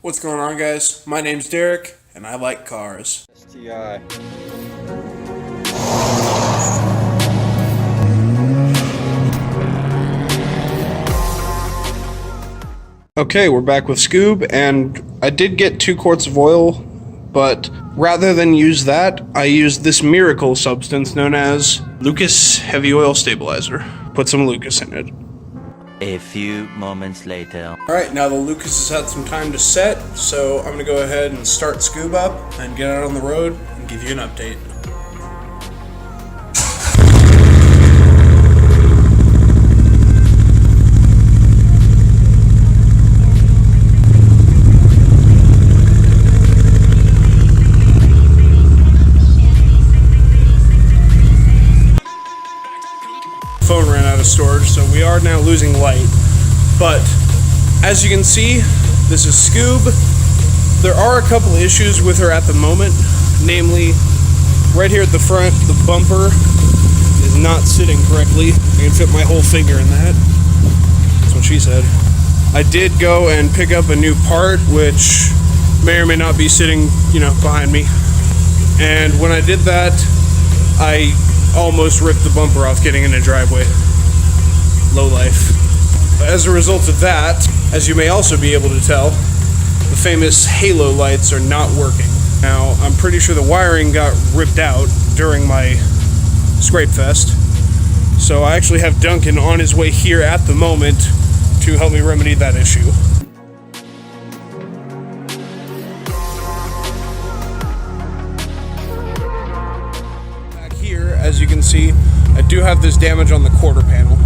What's going on, guys? My name's Derek, and I like cars. STI. Okay, we're back with Scoob, and I did get 2 quarts of oil, but rather than use that, I used this miracle substance known as Lucas Heavy Oil Stabilizer. Put some Lucas in it. A few moments later. Alright, now the Lucas has had some time to set, so I'm going to go ahead and start Scoob up and get out on the road and give you an update. Phone ran out of storage, so we are now losing light. But as you can see, this is Scoob. There are a couple issues with her at the moment, namely right here at the front, the bumper is not sitting correctly. I can fit my whole finger in that. That's what she said. I did go and pick up a new part, which may or may not be sitting, behind me. And when I did that, I almost ripped the bumper off getting in a driveway. Low life. As a result of that, as you may also be able to tell, the famous halo lights are not working. Now, I'm pretty sure the wiring got ripped out during my scrape fest, so I actually have Duncan on his way here at the moment to help me remedy that issue. As you can see, I do have this damage on the quarter panel.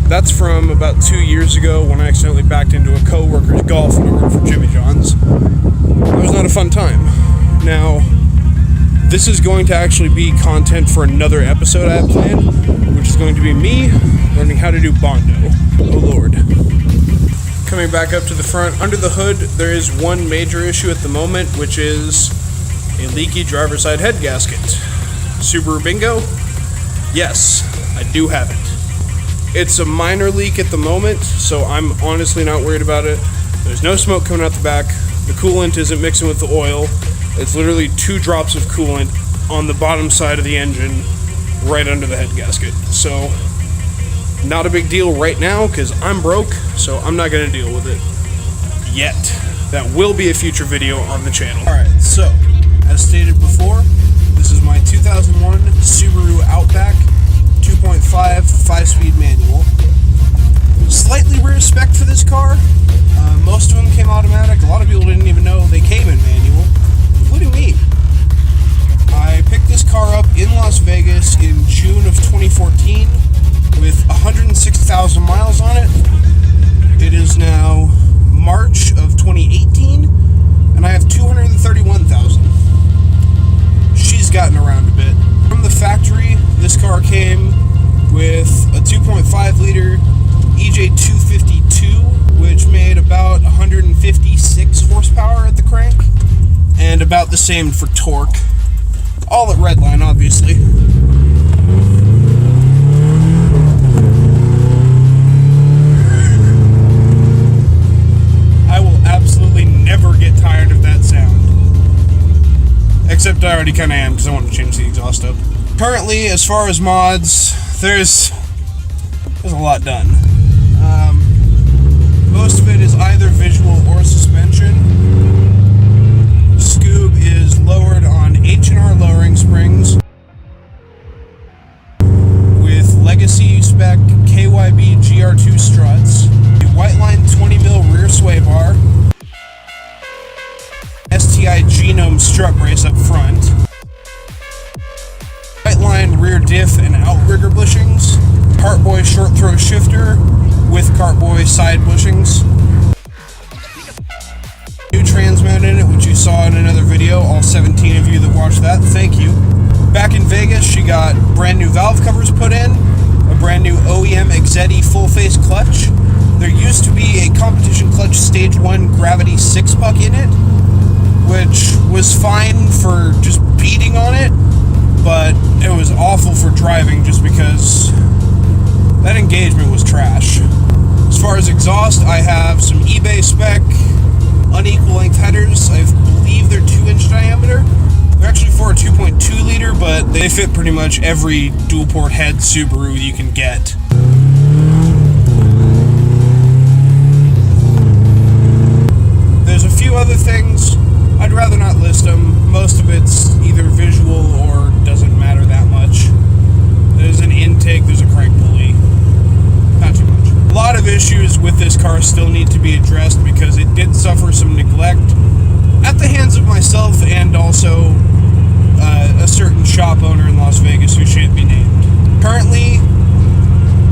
That's from about 2 years ago when I accidentally backed into a co-worker's Golf when I worked for Jimmy John's. It was not a fun time. Now, this is going to actually be content for another episode I have planned, which is going to be me learning how to do Bondo. Oh Lord. Coming back up to the front, under the hood, there is one major issue at the moment, which is a leaky driver's side head gasket. Subaru bingo? Yes, I do have it. It's a minor leak at the moment, so I'm honestly not worried about it. There's no smoke coming out the back. The coolant isn't mixing with the oil. It's literally 2 drops of coolant on the bottom side of the engine, right under the head gasket. So, not a big deal right now, because I'm broke, so I'm not going to deal with it yet. That will be a future video on the channel. Alright, so, as stated before, this is my 2001 Subaru Outback 2.5 5-speed manual. Slightly rear spec for this car. Most of them came automatic. A lot of people didn't even know they came in manual, including me. I picked this car up in Las Vegas in June of 2014 with 106,000 miles on it. It is now March of 2018, and I have 231,000. She's gotten around a bit. From the factory, this car came with a 2.5 liter EJ252, which made about 156 horsepower at the crank, and about the same for torque. All at redline, obviously. I will absolutely never get tired of that sound. Except I already kind of am, because I want to change the exhaust up. Currently, as far as mods, there's a lot done. Most of it is either visual or suspension. Scoob is lowered on H&R lowering springs with Legacy spec KYB GR2 struts, a Whiteline 20mm rear sway bar, STI Genome strut brace up front, Whiteline rear diff and outrigger bushings, Cartboy short throw shifter with Cartboy side bushings, new trans mount in it, which you saw in another video, all 17 of you that watched that, thank you. Back in Vegas, she got brand new valve covers put in, a brand new OEM Exetti full face clutch. There used to be a competition clutch stage 1 gravity 6-puck in it, which was fine for just beating on it, but it was awful for driving just because that engagement was trash. As far as exhaust, I have some eBay spec unequal length liter. They're actually for a 2.2 liter, but they fit pretty much every dual-port head Subaru you can get. There's a few other things. I'd rather not list them. Most of it's either visual or doesn't matter that much. There's an intake, there's a crank pulley. Not too much. A lot of issues with this car still need to be addressed because it did suffer some neglect at the hands of myself and also a certain shop owner in Las Vegas who shan't be named. Currently,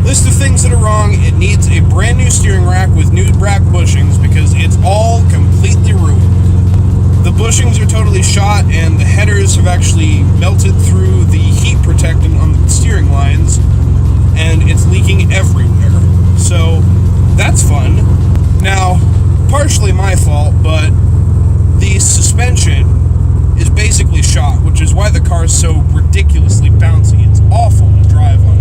list of things that are wrong. It needs a brand new steering rack with new brack bushings because it's all completely ruined. The bushings are totally shot and the headers have actually melted through the heat protectant on the steering lines and it's leaking everywhere. So that's fun. Now, partially my fault, but the suspension is basically shot, which is why the car is so ridiculously bouncy. It's awful to drive on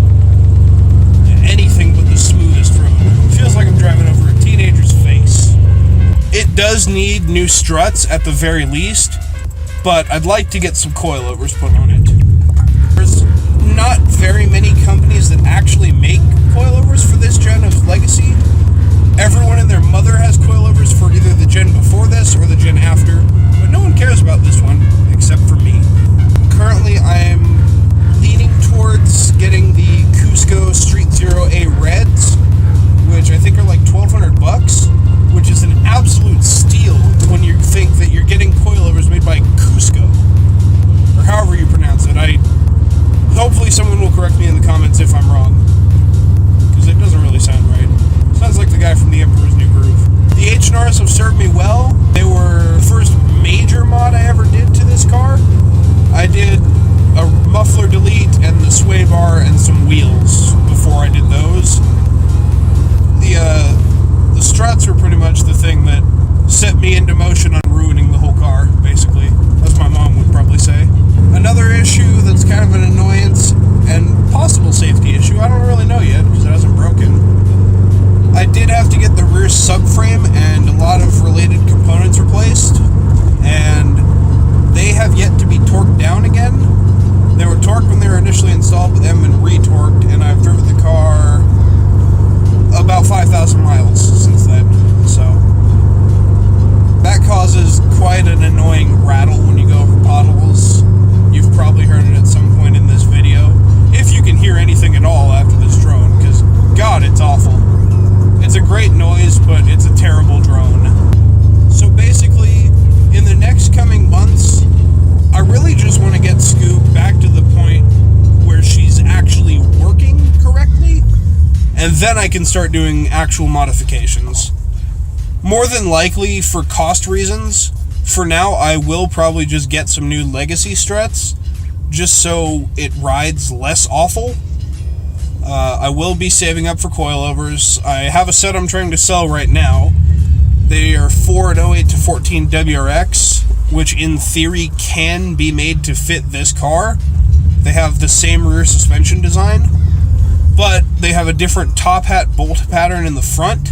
anything but the smoothest road. It feels like I'm driving over a teenager's face. It does need new struts at the very least, but I'd like to get some coilovers put on it. There's not very many companies that actually make coilovers for this gen of Legacy. Everyone and their mother has coilovers for either the gen before this or the gen after, but no one cares about this one, except for me. Currently, I'm leaning towards getting the Cusco Street Zero A Reds, which I think are like $1,200, which is an absolute steal when you think that you're getting coilovers made by Cusco, or however you pronounce it. Hopefully someone will correct me in the comments if I'm wrong, because it doesn't really sound right. Sounds like the guy from The Emperor's New Groove. The H&Rs have served me well. They were the first major mod I ever did to this car. I did a muffler delete and the sway bar and some wheels before I did those. The struts were pretty much the thing that set me into motion on ruining the whole car, basically. As my mom would probably say. Another issue that's kind of an annoyance and possible safety issue, I don't really know yet because it hasn't broken. I did have to get the rear subframe and a lot of related components replaced, and they have yet to be torqued down again. They were torqued when they were initially installed, but they haven't been retorqued, and I've driven the car about 5,000 miles since then, so that causes quite an annoying rattle when you go over potholes. You've probably heard it at some point in this video, if you can hear anything at all after this drone, because God, it's awful. It's a great noise, but it's a terrible drone. So basically, in the next coming months, I really just want to get Scoop back to the point where she's actually working correctly, and then I can start doing actual modifications. More than likely, for cost reasons, for now I will probably just get some new Legacy struts, just so it rides less awful. I will be saving up for coilovers. I have a set I'm trying to sell right now. They are 4.08 to 14 WRX, which in theory can be made to fit this car. They have the same rear suspension design, but they have a different top hat bolt pattern in the front,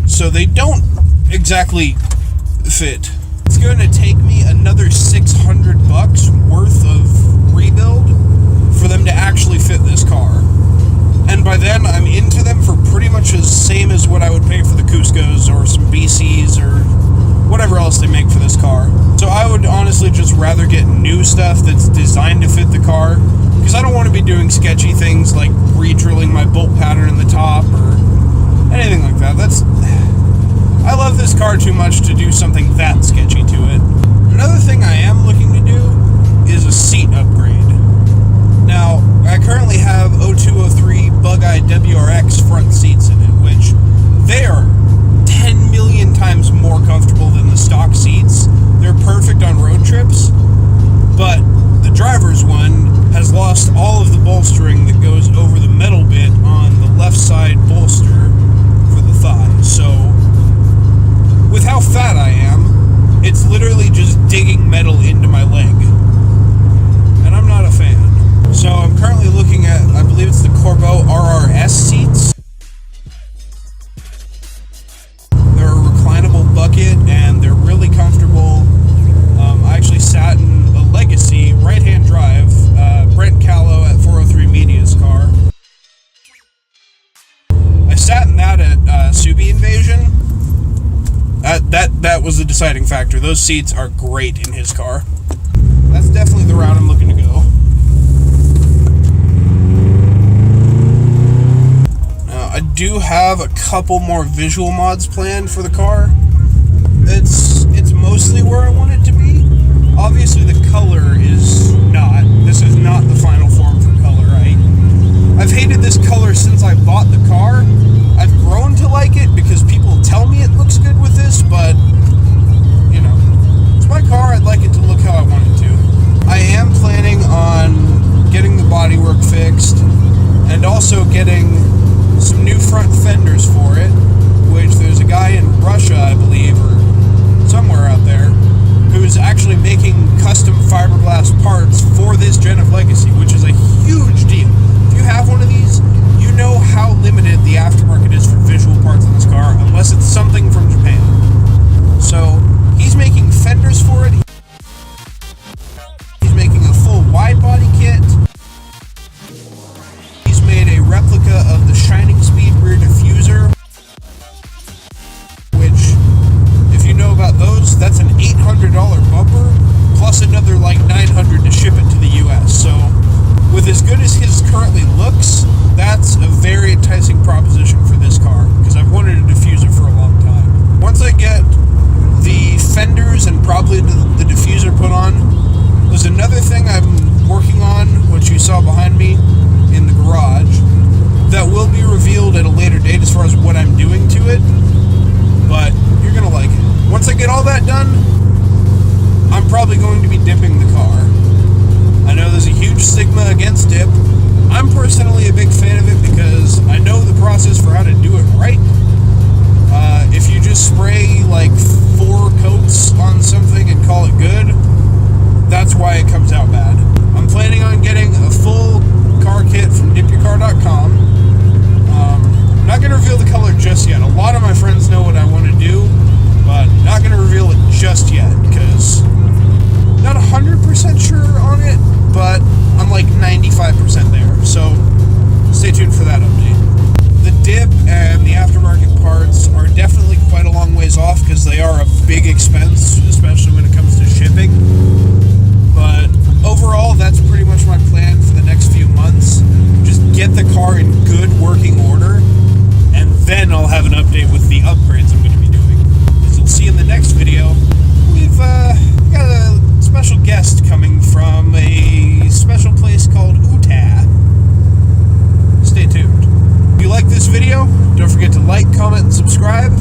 so they don't exactly fit. It's going to take me another $600 worth of rebuild for them to actually fit this car. And by then, I'm into them for pretty much the same as what I would pay for the Cuscos or some BCs or whatever else they make for this car. So I would honestly just rather get new stuff that's designed to fit the car, because I don't want to be doing sketchy things like re-drilling my bolt pattern in the top or anything like that. I love this car too much to do something that sketchy to it. Another thing I am looking to do is a seat upgrade. Now, I currently have 0203 Bug-Eye WRX front seats in it, which they are 10 million times more comfortable than the stock seats. They're perfect on road trips, but the driver's one has lost all of the bolstering that goes over the metal bit on the left side bolster for the thigh. So, with how fat I was the deciding factor. Those seats are great in his car. That's definitely the route I'm looking to go. Now, I do have a couple more visual mods planned for the car. It's mostly where I want it to be. Obviously, the color is not. This is not the final form for color, right? I've hated this color since I bought the car. I've grown to like it because people tell me it looks good with this, but, you know, it's my car. I'd like it to look how I want it to. I am planning on getting the bodywork fixed and also getting some new front fenders for it, which there's a guy in Russia, I believe, or somewhere out there, who's actually making custom fiberglass parts for this Gen of Legacy, which is a huge deal. If you have one of these, you know how limited the aftermarket is for visual parts on this car, unless it's something from Japan. So, he's making fenders for it. He's making a full wide body kit. He's made a replica of the Shining Speed rear diffuser, which, if you know about those, that's an $800 bumper, plus another like $900 to ship it to the US. So, with as good as his currently looks, that's a very enticing proposition for this car, because I've wanted a diffuser for a long time. Once I get the fenders and probably the diffuser put on, there's another thing I'm working on, which you saw behind me in the garage, that will be revealed at a later date as far as what I'm doing to it, but you're going to like it. Once I get all that done, I'm probably going to be dipping the car. I know there's a huge stigma against dip. I'm personally a big fan of it because I know the process for how to do it right. If you just spray like 4 coats on something and call it good, that's why it comes out bad. I'm planning on getting a full car kit from dipyourcar.com. I'm not going to reveal the color just yet. A lot of my friends know what I want to do, but not going to reveal it just yet because not 100% sure on it, but I'm like 95% there. So stay tuned for that update. The dip and the aftermarket parts are definitely quite a long ways off because they are a big expense, especially when it comes to shipping. But overall, that's pretty much my plan for the next few months. Just get the car in good working order, and then I'll have an update with the upgrades I'm going to be doing. As you'll see in the next video, we've got a special guest coming from a special place called Utah. Stay tuned. If you like this video, don't forget to like, comment, and subscribe.